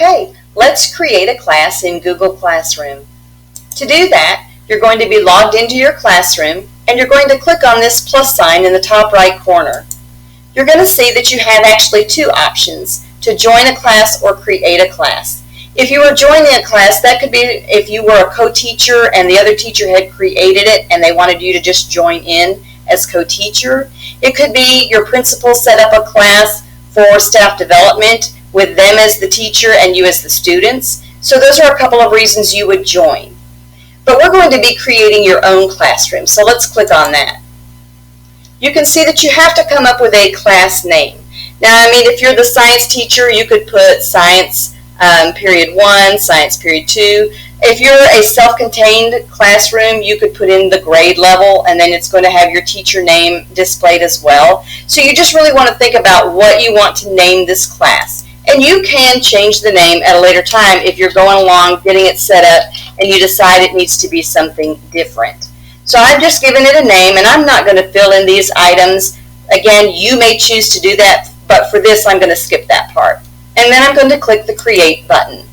Okay, let's create a class in Google Classroom. To do that, you're going to be logged into your classroom and you're going to click on this plus sign in the top right corner. You're going to see that you have actually two options, to join a class or create a class. If you were joining a class, that could be if you were a co-teacher and the other teacher had created it and they wanted you to just join in as co-teacher. It could be your principal set up a class for staff development with them as the teacher and you as the students. So those are a couple of reasons you would join. But we're going to be creating your own classroom, so let's click on that. You can see that you have to come up with a class name. Now, if you're the science teacher, you could put science period 1, science period 2. If you're a self-contained classroom, you could put in the grade level and then it's going to have your teacher name displayed as well. So you just really want to think about what you want to name this class. And you can change the name at a later time if you're going along, getting it set up, and you decide it needs to be something different. So I've just given it a name, and I'm not going to fill in these items. Again, you may choose to do that, but for this, I'm going to skip that part. And then I'm going to click the Create button.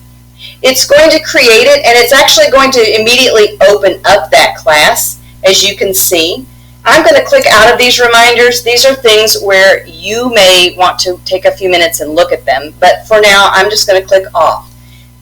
It's going to create it, and it's actually going to immediately open up that class, as you can see. I'm going to click out of these reminders. These are things where you may want to take a few minutes and look at them, but for now, I'm just going to click off.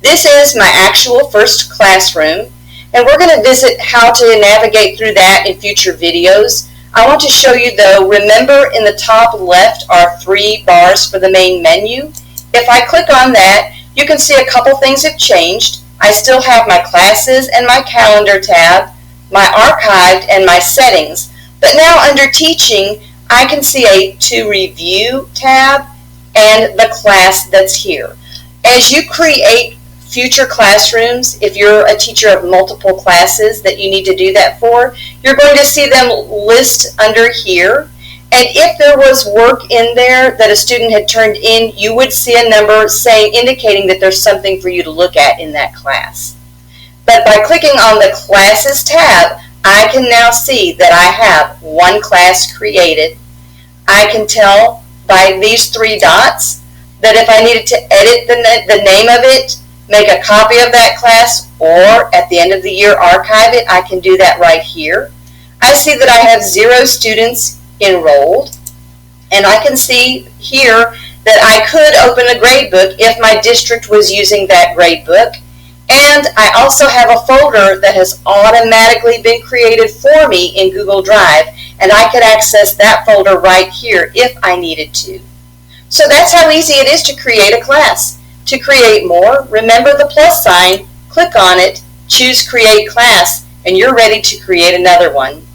This is my actual first classroom, and we're going to visit how to navigate through that in future videos. I want to show you though, remember in the top left are 3 bars for the main menu. If I click on that, you can see a couple things have changed. I still have my classes and my calendar tab, my archived and my settings. But now under teaching, I can see a to review tab and the class that's here. As you create future classrooms, if you're a teacher of multiple classes that you need to do that for, you're going to see them list under here. And if there was work in there that a student had turned in, you would see a number indicating that there's something for you to look at in that class. But by clicking on the Classes tab, I can now see that I have one class created. I can tell by these 3 dots that if I needed to edit the name of it, make a copy of that class, or at the end of the year archive it, I can do that right here. I see that I have 0 students enrolled, and I can see here that I could open a gradebook if my district was using that gradebook. And I also have a folder that has automatically been created for me in Google Drive, and I could access that folder right here if I needed to. So that's how easy it is to create a class. To create more, remember the plus sign, click on it, choose Create Class, and you're ready to create another one.